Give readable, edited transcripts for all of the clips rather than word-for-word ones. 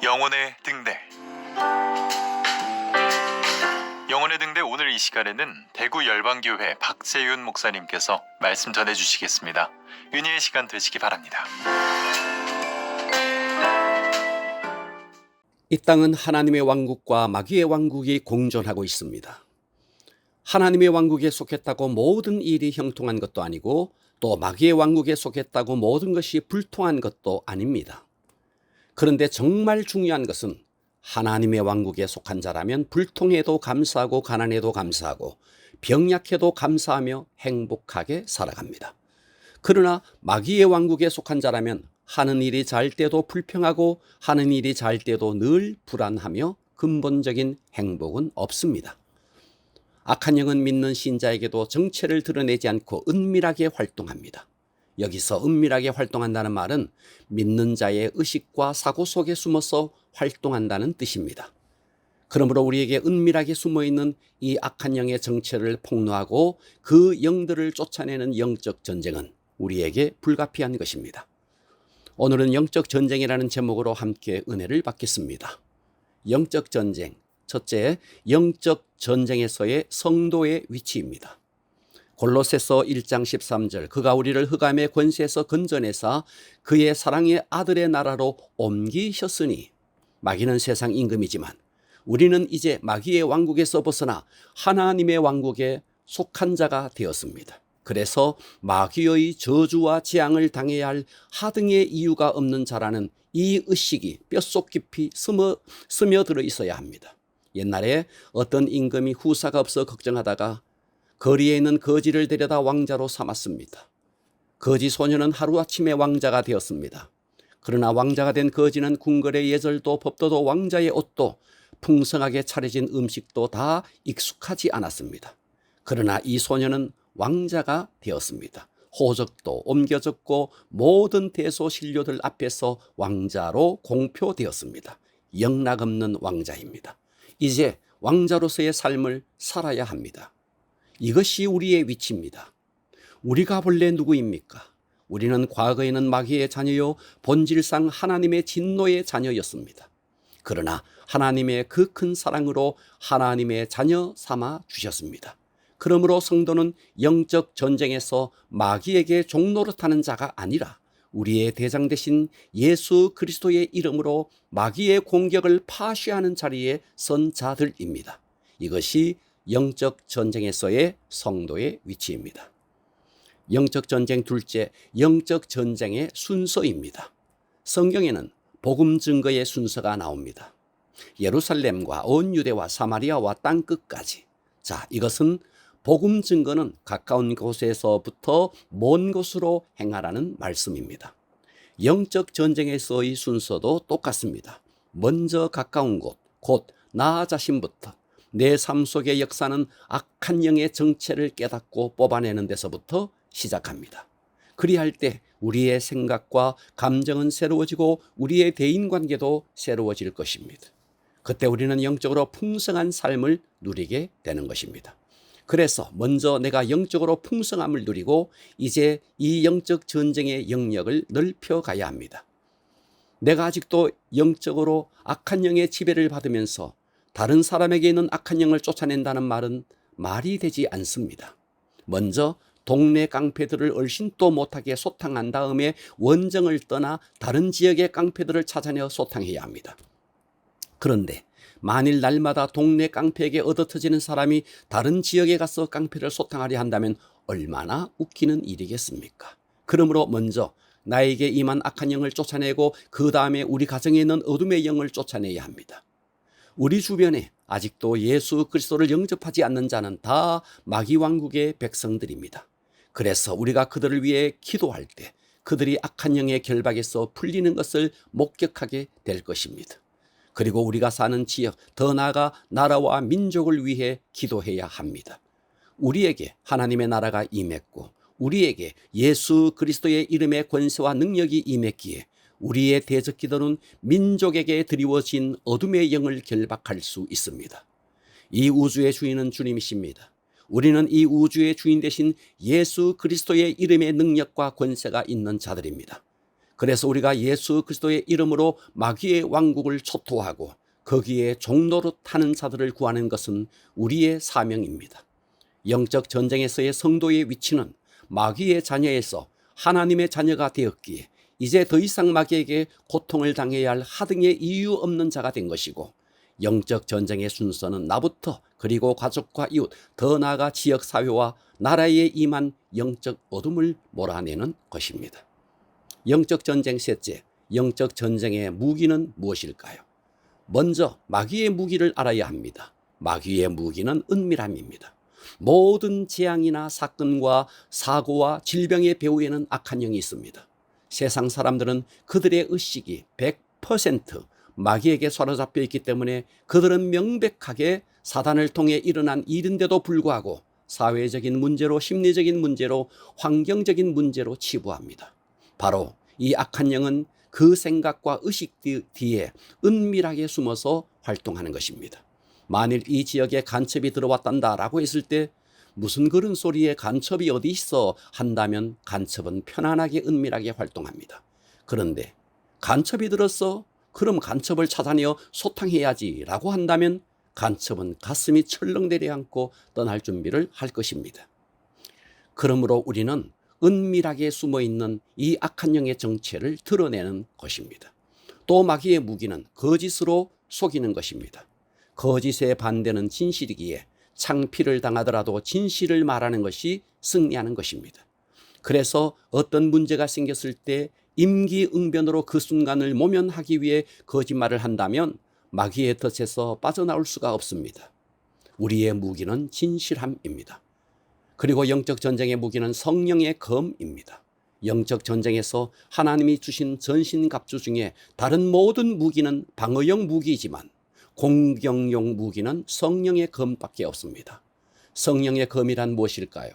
영혼의 등대. 영혼의 등대 오늘 이 시간에는 대구 열방교회 박재윤 목사님께서 말씀 전해주시겠습니다. 은혜의 시간 되시기 바랍니다. 이 땅은 하나님의 왕국과 마귀의 왕국이 공존하고 있습니다. 하나님의 왕국에 속했다고 모든 일이 형통한 것도 아니고 또 마귀의 왕국에 속했다고 모든 것이 불통한 것도 아닙니다. 그런데 정말 중요한 것은 하나님의 왕국에 속한 자라면 불통해도 감사하고 가난해도 감사하고 병약해도 감사하며 행복하게 살아갑니다. 그러나 마귀의 왕국에 속한 자라면 하는 일이 잘 때도 불평하고 하는 일이 잘 때도 늘 불안하며 근본적인 행복은 없습니다. 악한 영은 믿는 신자에게도 정체를 드러내지 않고 은밀하게 활동합니다. 여기서 은밀하게 활동한다는 말은 믿는 자의 의식과 사고 속에 숨어서 활동한다는 뜻입니다. 그러므로 우리에게 은밀하게 숨어있는 이 악한 영의 정체를 폭로하고 그 영들을 쫓아내는 영적 전쟁은 우리에게 불가피한 것입니다. 오늘은 영적 전쟁이라는 제목으로 함께 은혜를 받겠습니다. 영적 전쟁, 첫째, 영적 전쟁에서의 성도의 위치입니다. 골로새서 1장 13절, 그가 우리를 흑암의 권세에서 건져내사 그의 사랑의 아들의 나라로 옮기셨으니, 마귀는 세상 임금이지만 우리는 이제 마귀의 왕국에서 벗어나 하나님의 왕국에 속한 자가 되었습니다. 그래서 마귀의 저주와 재앙을 당해야 할 하등의 이유가 없는 자라는 이 의식이 뼛속 깊이 스며들어 있어야 합니다. 옛날에 어떤 임금이 후사가 없어 걱정하다가 거리에 있는 거지를 데려다 왕자로 삼았습니다. 거지 소녀는 하루아침에 왕자가 되었습니다. 그러나 왕자가 된 거지는 궁궐의 예절도 법도도 왕자의 옷도 풍성하게 차려진 음식도 다 익숙하지 않았습니다. 그러나 이 소녀는 왕자가 되었습니다. 호적도 옮겨졌고 모든 대소신료들 앞에서 왕자로 공표되었습니다. 영락없는 왕자입니다. 이제 왕자로서의 삶을 살아야 합니다. 이것이 우리의 위치입니다. 우리가 본래 누구입니까? 우리는 과거에는 마귀의 자녀요 본질상 하나님의 진노의 자녀였습니다. 그러나 하나님의 그 큰 사랑으로 하나님의 자녀 삼아 주셨습니다. 그러므로 성도는 영적 전쟁에서 마귀에게 종노릇하는 자가 아니라 우리의 대장 되신 예수 그리스도의 이름으로 마귀의 공격을 파괴하는 자리에 선 자들입니다. 이것이 영적 전쟁에서의 성도의 위치입니다. 영적 전쟁 둘째, 영적 전쟁의 순서입니다. 성경에는 복음 증거의 순서가 나옵니다. 예루살렘과 온 유대와 사마리아와 땅 끝까지. 자, 이것은 복음 증거는 가까운 곳에서부터 먼 곳으로 행하라는 말씀입니다. 영적 전쟁에서의 순서도 똑같습니다. 먼저 가까운 곳, 곧 나 자신부터 내 삶 속의 역사는 악한 영의 정체를 깨닫고 뽑아내는 데서부터 시작합니다. 그리할 때 우리의 생각과 감정은 새로워지고 우리의 대인관계도 새로워질 것입니다. 그때 우리는 영적으로 풍성한 삶을 누리게 되는 것입니다. 그래서 먼저 내가 영적으로 풍성함을 누리고 이제 이 영적 전쟁의 영역을 넓혀가야 합니다. 내가 아직도 영적으로 악한 영의 지배를 받으면서 다른 사람에게 있는 악한 영을 쫓아낸다는 말은 말이 되지 않습니다. 먼저 동네 깡패들을 얼씬도 못하게 소탕한 다음에 원정을 떠나 다른 지역의 깡패들을 찾아내 소탕해야 합니다. 그런데 만일 날마다 동네 깡패에게 얻어터지는 사람이 다른 지역에 가서 깡패를 소탕하려 한다면 얼마나 웃기는 일이겠습니까? 그러므로 먼저 나에게 임한 악한 영을 쫓아내고 그 다음에 우리 가정에 있는 어둠의 영을 쫓아내야 합니다. 우리 주변에 아직도 예수 그리스도를 영접하지 않는 자는 다 마귀 왕국의 백성들입니다. 그래서 우리가 그들을 위해 기도할 때 그들이 악한 영의 결박에서 풀리는 것을 목격하게 될 것입니다. 그리고 우리가 사는 지역, 더 나아가 나라와 민족을 위해 기도해야 합니다. 우리에게 하나님의 나라가 임했고 우리에게 예수 그리스도의 이름의 권세와 능력이 임했기에 우리의 대적 기도는 민족에게 드리워진 어둠의 영을 결박할 수 있습니다. 이 우주의 주인은 주님이십니다. 우리는 이 우주의 주인 되신 예수 그리스도의 이름의 능력과 권세가 있는 자들입니다. 그래서 우리가 예수 그리스도의 이름으로 마귀의 왕국을 초토하고 거기에 종노릇하는 자들을 구하는 것은 우리의 사명입니다. 영적 전쟁에서의 성도의 위치는 마귀의 자녀에서 하나님의 자녀가 되었기에 이제 더 이상 마귀에게 고통을 당해야 할 하등의 이유 없는 자가 된 것이고, 영적 전쟁의 순서는 나부터 그리고 가족과 이웃, 더 나아가 지역사회와 나라에 임한 영적 어둠을 몰아내는 것입니다. 영적 전쟁 셋째, 영적 전쟁의 무기는 무엇일까요? 먼저 마귀의 무기를 알아야 합니다. 마귀의 무기는 은밀함입니다. 모든 재앙이나 사건과 사고와 질병의 배후에는 악한 영이 있습니다. 세상 사람들은 그들의 의식이 100% 마귀에게 사로잡혀 있기 때문에 그들은 명백하게 사단을 통해 일어난 일인데도 불구하고 사회적인 문제로, 심리적인 문제로, 환경적인 문제로 치부합니다. 바로 이 악한 영은 그 생각과 의식 뒤에 은밀하게 숨어서 활동하는 것입니다. 만일 이 지역에 간첩이 들어왔단다라고 했을 때 무슨 그런 소리에 간첩이 어디 있어 한다면 간첩은 편안하게 은밀하게 활동합니다. 그런데 간첩이 들었어? 그럼 간첩을 찾아내어 소탕해야지 라고 한다면 간첩은 가슴이 철렁 내려앉고 떠날 준비를 할 것입니다. 그러므로 우리는 은밀하게 숨어있는 이 악한 영의 정체를 드러내는 것입니다. 또 마귀의 무기는 거짓으로 속이는 것입니다. 거짓의 반대는 진실이기에 창피를 당하더라도 진실을 말하는 것이 승리하는 것입니다. 그래서 어떤 문제가 생겼을 때 임기응변으로 그 순간을 모면하기 위해 거짓말을 한다면 마귀의 덫에서 빠져나올 수가 없습니다. 우리의 무기는 진실함입니다. 그리고 영적 전쟁의 무기는 성령의 검입니다. 영적 전쟁에서 하나님이 주신 전신갑주 중에 다른 모든 무기는 방어용 무기이지만 공격용 무기는 성령의 검밖에 없습니다. 성령의 검이란 무엇일까요?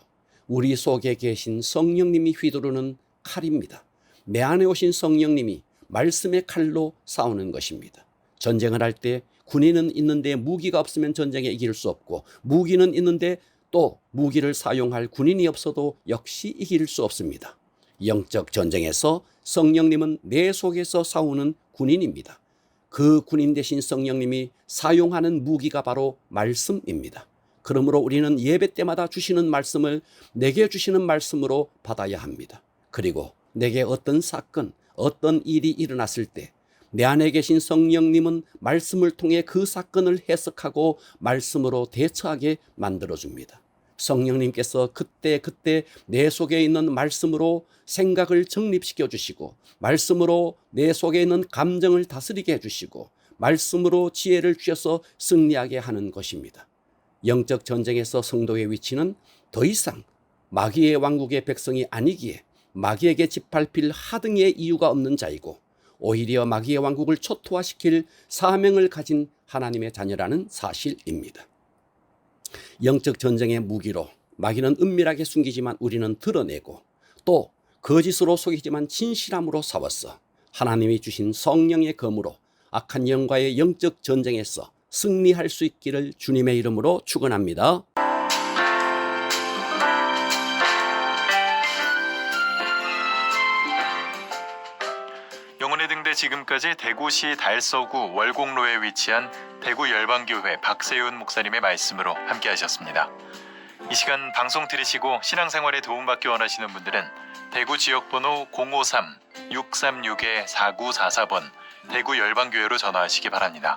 우리 속에 계신 성령님이 휘두르는 칼입니다. 내 안에 오신 성령님이 말씀의 칼로 싸우는 것입니다. 전쟁을 할 때 군인은 있는데 무기가 없으면 전쟁에 이길 수 없고, 무기는 있는데 또 무기를 사용할 군인이 없어도 역시 이길 수 없습니다. 영적 전쟁에서 성령님은 내 속에서 싸우는 군인입니다. 그 군인 대신 성령님이 사용하는 무기가 바로 말씀입니다. 그러므로 우리는 예배 때마다 주시는 말씀을 내게 주시는 말씀으로 받아야 합니다. 그리고 내게 어떤 사건, 어떤 일이 일어났을 때 내 안에 계신 성령님은 말씀을 통해 그 사건을 해석하고 말씀으로 대처하게 만들어줍니다. 성령님께서 그때 내 속에 있는 말씀으로 생각을 정립시켜 주시고, 말씀으로 내 속에 있는 감정을 다스리게 해주시고, 말씀으로 지혜를 주셔서 승리하게 하는 것입니다. 영적 전쟁에서 성도의 위치는 더 이상 마귀의 왕국의 백성이 아니기에 마귀에게 짓밟힐 하등의 이유가 없는 자이고, 오히려 마귀의 왕국을 초토화시킬 사명을 가진 하나님의 자녀라는 사실입니다. 영적 전쟁의 무기로 마귀는 은밀하게 숨기지만 우리는 드러내고, 또 거짓으로 속이지만 진실함으로 싸웠어 하나님이 주신 성령의 검으로 악한 영과의 영적 전쟁에서 승리할 수 있기를 주님의 이름으로 축원합니다. 영혼의 등대 지금까지 대구시 달서구 월곡로에 위치한 대구 열방교회 박세윤 목사님의 말씀으로 함께 하셨습니다. 이 시간 방송 들으시고 신앙생활에 도움받기 원하시는 분들은 대구 지역번호 053-636-4944번 대구 열방교회로 전화하시기 바랍니다.